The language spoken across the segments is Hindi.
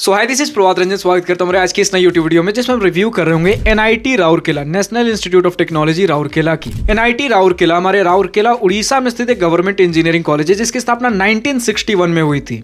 So hi this is Prabhat Ranjan. स्वागत करता हूँ आज की इस नई यूट्यूब वीडियो में जिसमें हम रिव्यू कर रहे होंगे NIT Rourkela national institute of technology Rourkela की। एनआईटी राउरकेला हमारे राउरकेला उड़ीसा में स्थित एक गवर्नमेंट इंजीनियरिंग कॉलेज है जिसकी स्थापना 1961 में हुई थी।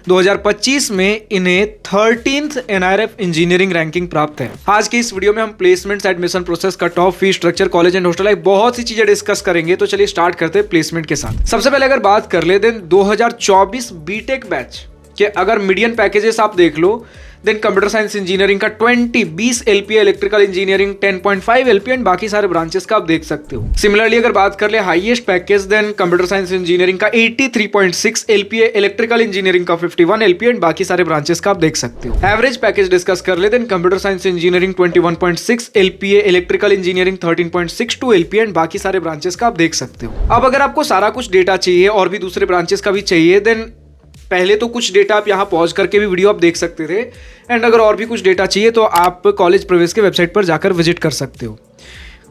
2025 में इन्हें 13th एनआईआरएफ इंजीनियरिंग रैंकिंग प्राप्त है। आज की इस वीडियो में हम placements, admission process, cut off, fees structure, college and hostel life, बहुत सी चीजें डिस्कस करेंगे। तो चलिए स्टार्ट करते हैं प्लेसमेंट के साथ। सबसे पहले अगर बात कर ले देन 2024 बीटेक बैच कि अगर मीडियन पैकेजेस आप देख लो देन कंप्यूटर साइंस इंजीनियरिंग का 20 LPA, electrical engineering 10.5 LPA and बाकी सारे ब्रांचेस का आप देख सकते हो। सिमिलरली अगर बात कर ले highest package then computer science engineering का 83.6 एलपीए, इलेक्ट्रिकल इंजीनियरिंग का 51 एलपीए एंड बाकी सारे ब्रांचेस का आप देख सकते हो। एवरेज पैकेज डिस्कस कर ले then computer science engineering 21.6 LPA, electrical engineering 13.62 LPA and बाकी सारे ब्रांचेस का आप देख सकते हो। अब अगर आपको सारा कुछ डेटा चाहिए और भी दूसरे ब्रांचेस का भी चाहिए देन पहले तो कुछ डेटा आप यहाँ पॉज करके भी वीडियो आप देख सकते थे एंड अगर और भी कुछ डेटा चाहिए तो आप कॉलेज प्रवेश के वेबसाइट पर जाकर विजिट कर सकते हो।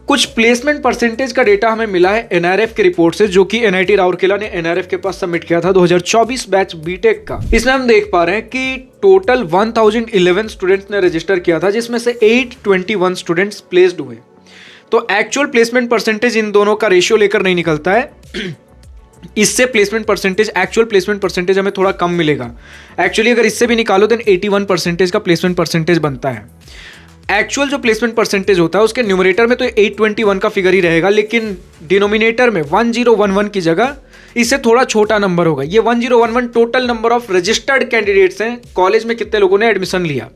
कुछ प्लेसमेंट परसेंटेज का डेटा हमें मिला है एनआरएफ के रिपोर्ट से जो कि एनआईटी राउरकेला ने एनआरएफ के पास सबमिट किया था 2024 बैच बीटेक का। इसमें हम देख पा रहे हैं कि टोटल 1011 स्टूडेंट्स ने रजिस्टर किया था जिसमें से 821 स्टूडेंट्स प्लेस्ड हुए। तो एक्चुअल प्लेसमेंट परसेंटेज इन दोनों का रेशियो लेकर नहीं निकलता है। इससे placement percentage, actual placement percentage हमें थोड़ा कम मिलेगा। एक्चुअली अगर इससे भी निकालो देन 81% का प्लेसमेंट परसेंटेज बनता है। एक्चुअल जो प्लेसमेंट परसेंटेज होता है उसके न्यूमरेटर में तो 821 का फिगर ही रहेगा लेकिन डिनोमिनेटर में 1011 की जगह इससे थोड़ा छोटा नंबर होगा। ये 1011 total number of registered candidates हैं, कॉलेज में कितने लोगों ने एडमिशन लिया।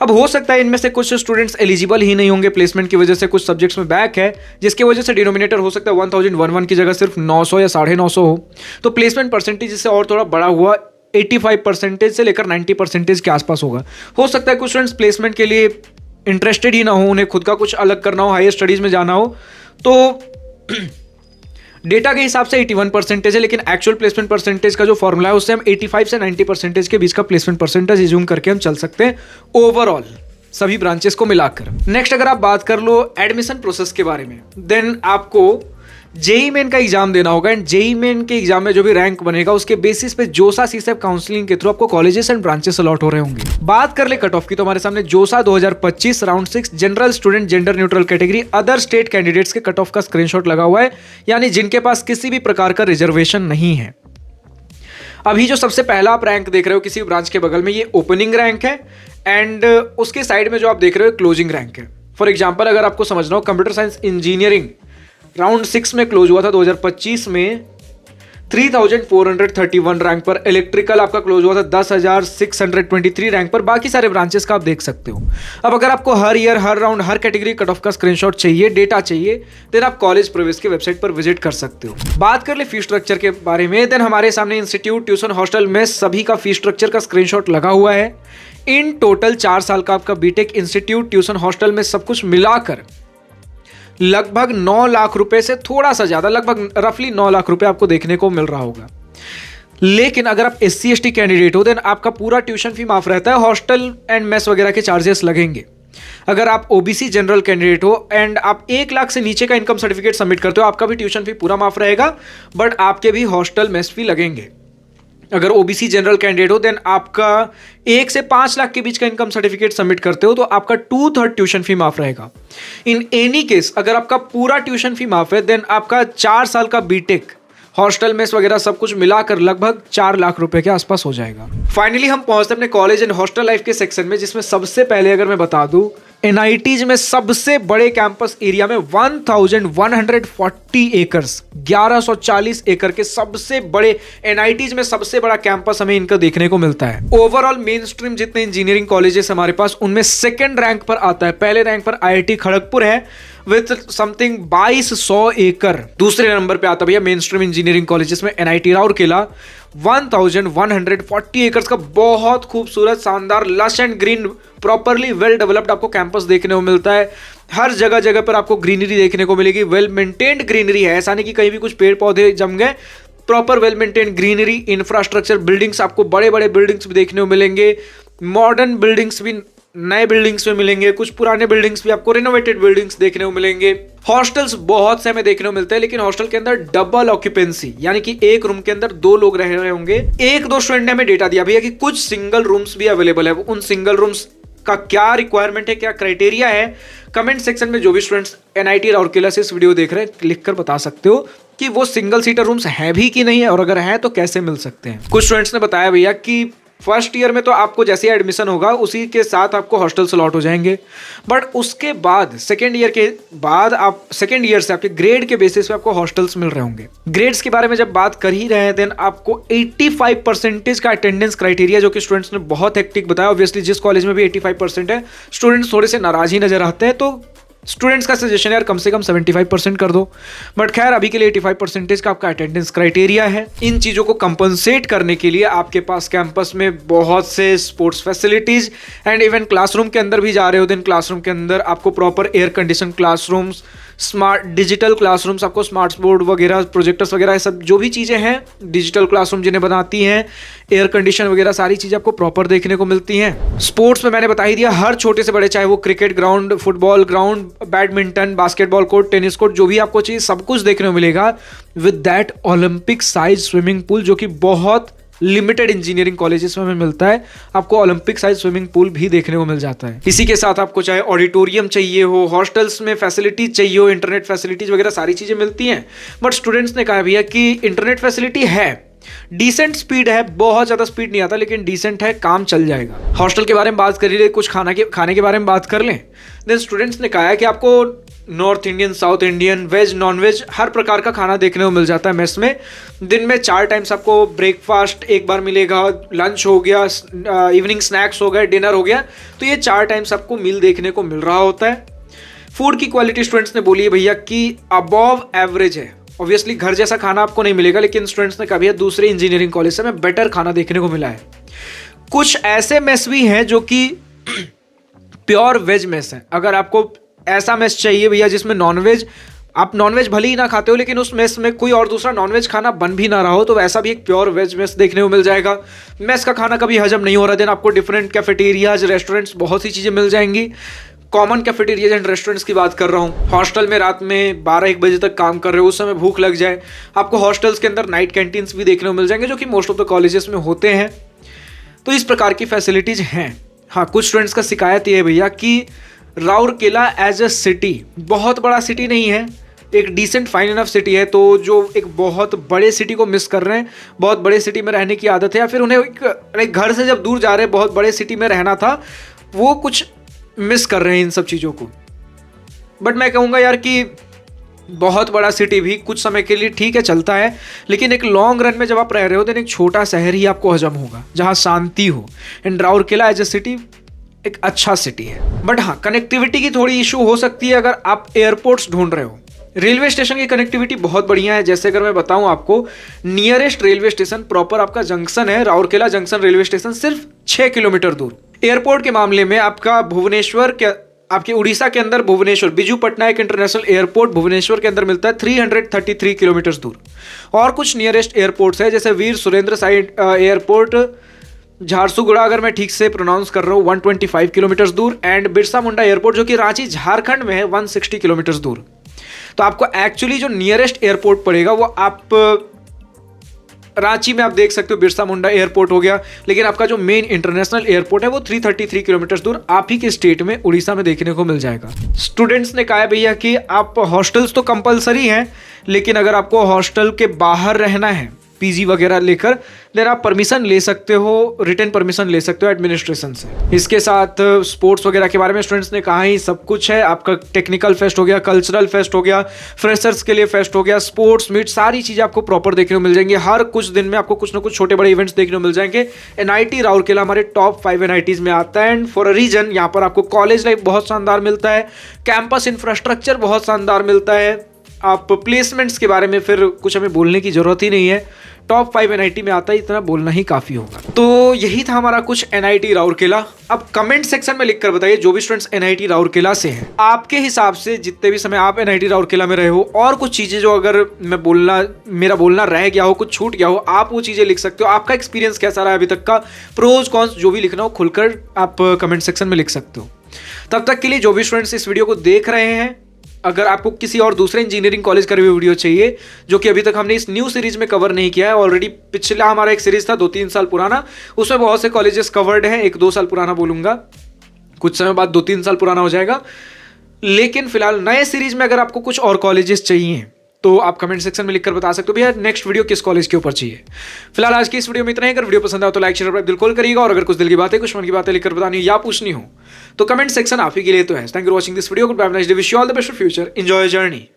अब हो सकता है इनमें से कुछ स्टूडेंट्स एलिजिबल ही नहीं होंगे प्लेसमेंट की वजह से, कुछ सब्जेक्ट्स में बैक है जिसकी वजह से डिनोमिनेटर हो सकता है 1011 की जगह सिर्फ 900 या 950 हो। तो प्लेसमेंट परसेंटेज इससे और थोड़ा बड़ा हुआ 85% से लेकर 90% के आसपास होगा। हो सकता है कुछ स्टूडेंट्स प्लेसमेंट के लिए इंटरेस्टेड ही ना हो, उन्हें खुद का कुछ अलग करना हो, हायर स्टडीज में जाना हो, तो डेटा के हिसाब से 81% है लेकिन एक्चुअल प्लेसमेंट परसेंटेज का जो फॉर्मूला है उससे हम 85 से 90% के बीच का प्लेसमेंट परसेंटेज एज्यूम करके हम चल सकते हैं ओवरऑल सभी ब्रांचेस को मिलाकर। नेक्स्ट अगर आप बात कर लो एडमिशन प्रोसेस के बारे में देन आपको जेई मेन का एग्जाम देना होगा एंड जेई मेन के एग्जाम में जो भी रैंक बनेगा उसके बेसिस पे जोसा सीसेप काउंसलिंग के थ्रू आपको कॉलेजेस एंड ब्रांचेस अलॉट हो रहे होंगे। बात कर ले कट ऑफ की तो हमारे सामने जोसा 2025 round 6 general student gender neutral category other state candidates के कट ऑफ का स्क्रीनशॉट लगा हुआ है, यानी जिनके पास किसी भी प्रकार का रिजर्वेशन नहीं है। अभी जो सबसे पहला आप रैंक देख रहे हो किसी ब्रांच के बगल में ये ओपनिंग रैंक है एंड उसके साइड में जो आप देख रहे हो क्लोजिंग रैंक है। फॉर एग्जाम्पल अगर आपको समझना हो कंप्यूटर साइंस इंजीनियरिंग राउंड 6 में क्लोज हुआ था 2025 में 3431 रैंक पर, इलेक्ट्रिकल आपका क्लोज हुआ था 10623 रैंक पर, बाकी सारे ब्रांचेस का आप देख सकते हो। अब अगर आपको हर ईयर, हर राउंड, हर कैटेगरी कट ऑफ का स्क्रीनशॉट चाहिए, डेटा चाहिए, देन आप कॉलेज प्रवेश के वेबसाइट पर विजिट कर सकते हो। बात कर ले फी स्ट्रक्चर के बारे में देन हमारे सामने इंस्टीट्यूट, ट्यूशन, हॉस्टल में सभी का फी स्ट्रक्चर का स्क्रीनशॉट लगा हुआ है। इन टोटल 4 साल का आपका बीटेक इंस्टीट्यूट, ट्यूशन, हॉस्टल में सब कुछ मिलाकर लगभग 9 लाख रुपए से थोड़ा सा ज्यादा, लगभग रफली 9 लाख रुपए आपको देखने को मिल रहा होगा। लेकिन अगर आप SC ST कैंडिडेट हो देन आपका पूरा ट्यूशन फी माफ रहता है, हॉस्टल एंड मेस वगैरह के चार्जेस लगेंगे। अगर आप OBC जनरल कैंडिडेट हो एंड आप 1 लाख से नीचे का इनकम सर्टिफिकेट सबमिट करते हो आपका भी ट्यूशन फी पूरा माफ रहेगा, बट आपके भी हॉस्टल मेस फी लगेंगे। अगर OBC जनरल कैंडिडेट हो देन आपका 1 से 5 लाख के बीच का इनकम सर्टिफिकेट सबमिट करते हो तो आपका 2/3 ट्यूशन फी माफ रहेगा। इन एनी केस अगर आपका पूरा ट्यूशन फी माफ है देन आपका 4 साल का बीटेक, हॉस्टल मेस वगैरह सब कुछ मिलाकर लगभग 4 लाख रुपए के आसपास हो जाएगा। फाइनली हम पहुंचते हैं अपने कॉलेज एंड हॉस्टल लाइफ के सेक्शन में जिसमें सबसे पहले अगर मैं बता दूं एनआईटीज में सबसे बड़े कैंपस एरिया में 1140 एकर्स, 1140 एकड़ के सबसे बड़े एनआईटीज में सबसे बड़ा कैंपस हमें इनका देखने को मिलता है। ओवरऑल मेन स्ट्रीम जितने इंजीनियरिंग कॉलेजेस हमारे पास उनमें सेकंड रैंक पर आता है। पहले रैंक पर IIT खड़गपुर है विथ समथिंग 2200 एकड़। दूसरे नंबर पे आता भैया मेन स्ट्रीम इंजीनियरिंग कॉलेजेस में एनआईटी राउरकेला 1140 एकर्स का बहुत खूबसूरत, शानदार, lush and green, properly well developed आपको कैंपस देखने को मिलता है। हर जगह जगह पर आपको ग्रीनरी देखने को मिलेगी, वेल मेंटेन्ड ग्रीनरी है, ऐसा नहीं कि कहीं भी कुछ पेड़ पौधे जम गए, proper well maintained greenery, infrastructure, buildings, आपको बड़े बड़े बिल्डिंग्स भी देखने को मिलेंगे, मॉडर्न बिल्डिंग्स भी नए बिल्डिंग्स में मिलेंगे, कुछ पुराने बिल्डिंग्स भी आपको रिनोवेटेड बिल्डिंग्स देखने को मिलेंगे। हॉस्टल्स बहुत से हमें देखने को मिलते हैं, लेकिन हॉस्टल के अंदर डबल ऑक्यूपेंसी, यानी कि एक रूम के अंदर 2 लोग रह रहे होंगे। 1-2 स्टूडेंट ने हमें डेटा दिया भैया कि कुछ सिंगल रूम्स भी अवेलेबल है। उन सिंगल रूम्स का क्या रिक्वायरमेंट है, क्या क्राइटेरिया है, कमेंट सेक्शन में जो भी स्टूडेंट्स एनआईटी राउरकेला से इस वीडियो देख रहे हैं लिखकर बता सकते हो कि वो सिंगल सीटर रूम्स हैं भी कि नहीं है, और अगर है तो कैसे मिल सकते हैं। कुछ स्टूडेंट्स ने बताया भैया कि फर्स्ट ईयर में तो आपको जैसे ही एडमिशन होगा उसी के साथ आपको हॉस्टल अलॉट हो जाएंगे, बट उसके बाद सेकेंड ईयर के बाद आप सेकेंड ईयर से आपके ग्रेड के बेसिस पे आपको हॉस्टल्स मिल रहे होंगे। ग्रेड्स के बारे में जब बात कर ही रहे हैं, देन आपको 85% का अटेंडेंस क्राइटेरिया, जो कि स्टूडेंट्स ने बहुत हेक्टिक बताया। ऑब्वियसली जिस कॉलेज में भी 85% है, स्टूडेंट्स थोड़े से नाराज ही नजर आते हैं, तो स्टूडेंट्स का सजेशन यार कम से कम 75% कर दो। बट खैर अभी के लिए 85% का आपका अटेंडेंस क्राइटेरिया है। इन चीज़ों को कंपनसेट करने के लिए आपके पास कैंपस में बहुत से sports facilities and even classroom के अंदर भी जा रहे हो, दिन क्लासरूम के अंदर आपको proper air condition classrooms, smart digital classrooms, आपको स्मार्ट बोर्ड वगैरह, प्रोजेक्टर्स वगैरह, सब जो भी चीज़ें हैं डिजिटल क्लासरूम जिन्हें बनाती हैं, एयर कंडीशन वगैरह सारी चीज़ें आपको प्रॉपर देखने को मिलती हैं। स्पोर्ट्स में मैंने बता ही दिया, हर छोटे से बड़े, चाहे वो cricket ground, football ground, badminton, basketball court, tennis court, जो भी आपको चाहिए सब कुछ देखने को मिलेगा। With that Olympic size swimming pool, जो कि बहुत लिमिटेड इंजीनियरिंग कॉलेजेस में हमें मिलता है। आपको ओलंपिक साइज स्विमिंग पूल भी देखने को मिल जाता है। इसी के साथ आपको चाहे ऑडिटोरियम चाहिए हो, हॉस्टल्स में फैसिलिटीज चाहिए हो, इंटरनेट फैसिलिटीज वगैरह सारी चीजें मिलती हैं। बट स्टूडेंट्स ने कहा भैया कि इंटरनेट फैसिलिटी है, डिसेंट स्पीड है, बहुत ज्यादा स्पीड नहीं आता, लेकिन डिसेंट है, काम चल जाएगा। हॉस्टल के बारे में बात कर ही रहे, कुछ खाने के बारे में बात कर लें। देन स्टूडेंट्स ने कहा है कि आपको north Indian, south Indian, veg, non veg, हर प्रकार का खाना देखने को मिल जाता है मेस में। दिन में 4 टाइम्स आपको ब्रेकफास्ट एक बार मिलेगा, लंच हो गया, इवनिंग स्नैक्स हो गए, डिनर हो गया, तो ये 4 टाइम्स आपको मील देखने को मिल रहा होता है। फूड की क्वालिटी स्टूडेंट्स ने बोली है भैया कि अबव एवरेज है। ऑब्वियसली घर जैसा खाना आपको नहीं मिलेगा, लेकिन स्टूडेंट्स ने कहा दूसरे इंजीनियरिंग कॉलेज से हमें बेटर खाना देखने को मिला है। कुछ ऐसे मेस भी हैं जो कि प्योर वेज मेस है। अगर आपको ऐसा मेस चाहिए भैया जिसमें नॉनवेज, आप नॉनवेज भले ही ना खाते हो, लेकिन उस मेस में कोई और दूसरा नॉनवेज खाना बन भी ना रहा हो, तो वैसा भी एक प्योर वेज मेस देखने को मिल जाएगा। मेस का खाना कभी हजम नहीं हो रहा, देन आपको डिफरेंट कैफेटेरियाज, रेस्टोरेंट्स, बहुत सी चीज़ें मिल जाएंगी। कॉमन कैफेटेरियाज एंड रेस्टोरेंट्स की बात कर रहा हूँ। हॉस्टल में रात में 12-1 बजे तक काम कर रहे हो, उस समय भूख लग जाए, आपको हॉस्टल्स के अंदर नाइट कैंटीन्स भी देखने को मिल जाएंगे, जो कि मोस्ट ऑफ द कॉलेजेस में होते हैं। तो इस प्रकार की फैसिलिटीज हैं। हाँ, कुछ स्टूडेंट्स का शिकायत ये है भैया कि राउरकेला एज अ सिटी बहुत बड़ा सिटी नहीं है, एक डिसेंट फाइन इनफ सिटी है, तो जो एक बहुत बड़े सिटी को मिस कर रहे हैं, बहुत बड़े सिटी में रहने की आदत है, या फिर उन्हें एक घर से जब दूर जा रहे हैं, बहुत बड़े सिटी में रहना था, वो कुछ मिस कर रहे हैं इन सब चीज़ों को। बट मैं कहूँगा यार कि बहुत बड़ा सिटी भी कुछ समय के लिए ठीक है, चलता है, लेकिन एक लॉन्ग रन में जब आप रह रहे हो तो एक छोटा शहर ही आपको हजम होगा जहाँ शांति हो। And Rourkela as a city एक अच्छा सिटी है। बट हाँ, कनेक्टिविटी की थोड़ी इशू हो सकती है अगर आप एयरपोर्ट्स ढूंढ रहे हो। रेलवे स्टेशन की कनेक्टिविटी बहुत बढ़िया है। जैसे अगर मैं बताऊं आपको, नियरेस्ट रेलवे स्टेशन प्रॉपर आपका जंक्शन है, राउरकेला जंक्शन रेलवे स्टेशन, सिर्फ 6 किलोमीटर दूर। एयरपोर्ट के मामले में आपका भुवनेश्वर के, आपके उड़ीसा के अंदर भुवनेश्वर बिजू पटनायक इंटरनेशनल एयरपोर्ट भुवनेश्वर के अंदर मिलता है 333 किलोमीटर दूर। और कुछ नियरेस्ट एयरपोर्ट्स है, जैसे वीर सुरेंद्र साइड एयरपोर्ट झारसुगुड़ा, अगर मैं ठीक से प्रोनाउंस कर रहा हूँ, 125 किलोमीटर दूर, एंड बिरसा मुंडा एयरपोर्ट जो कि रांची झारखंड में है, 160 किलोमीटर दूर। तो आपको एक्चुअली जो नियरेस्ट एयरपोर्ट पड़ेगा वो आप रांची में आप देख सकते हो, बिरसा मुंडा एयरपोर्ट हो गया, लेकिन आपका जो मेन इंटरनेशनल एयरपोर्ट है वो 333 किलोमीटर दूर आप ही के स्टेट में उड़ीसा में देखने को मिल जाएगा। स्टूडेंट्स ने कहा है भैया कि आप हॉस्टल्स तो कंपलसरी हैं, लेकिन अगर आपको हॉस्टल के बाहर रहना है पीजी वगैरह लेकर, देन आप परमिशन ले सकते हो, रिटन परमिशन ले सकते हो एडमिनिस्ट्रेशन से। इसके साथ स्पोर्ट्स वगैरह के बारे में स्टूडेंट्स ने कहा ही सब कुछ है। आपका टेक्निकल फेस्ट हो गया, कल्चरल फेस्ट हो गया, फ्रेशर्स के लिए फेस्ट हो गया, स्पोर्ट्स मीट, सारी चीज़ें आपको प्रॉपर देखने को मिल जाएंगी। हर कुछ दिन में आपको कुछ ना कुछ छोटे बड़े इवेंट्स देखने को मिल जाएंगे। एनआईटी राउरकेला हमारे टॉप 5 एनआईटीज में आता है, एंड फॉर अ रीजन यहाँ पर आपको कॉलेज लाइफ बहुत शानदार मिलता है, कैंपस इंफ्रास्ट्रक्चर बहुत शानदार मिलता है, आप प्लेसमेंट्स के बारे में फिर कुछ हमें बोलने की जरूरत ही नहीं है। टॉप 5 एनआईटी में आता है, इतना बोलना ही काफी होगा। तो यही था हमारा कुछ एनआईटी राउरकेला। अब कमेंट सेक्शन में लिखकर बताइए, जो भी स्टूडेंट्स एनआईटी राउरकेला से हैं, आपके हिसाब से जितने भी समय आप एनआईटी राउरकेला में रहे हो, और कुछ चीजें जो अगर मेरा बोलना रह गया हो, कुछ छूट गया हो, आप वो चीजें लिख सकते हो। आपका एक्सपीरियंस कैसा रहा अभी तक का, प्रोज कॉन्स जो भी लिखना हो खुलकर आप कमेंट सेक्शन में लिख सकते हो। तब तक के लिए जो भी स्टूडेंट्स इस वीडियो को देख रहे हैं, अगर आपको किसी और दूसरे इंजीनियरिंग कॉलेज का रिव्यू वीडियो चाहिए जो कि अभी तक हमने इस न्यू सीरीज में कवर नहीं किया है, ऑलरेडी पिछला हमारा एक सीरीज था 2-3 साल पुराना, उसमें बहुत से कॉलेजेस कवर्ड हैं। 1-2 साल पुराना बोलूंगा, कुछ समय बाद 2-3 साल पुराना हो जाएगा। लेकिन फिलहाल नए सीरीज में अगर आपको कुछ और कॉलेजेस चाहिए तो आप कमेंट सेक्शन में लिखकर बता सकते हो भैया नेक्स्ट वीडियो किस कॉलेज के ऊपर चाहिए। फिलहाल आज की इस वीडियो में इतना ही। अगर वीडियो पसंद आए तो लाइक शेयर बिल्कुल करिएगा, और अगर कुछ दिल की बातें, कुछ मन की बातें लिखकर बतानी हो या पूछनी हो तो कमेंट सेक्शन आप ही के लिए तो है। Thank you for watching this video. Good bye, nice day, wish you all the best for future, enjoy journey.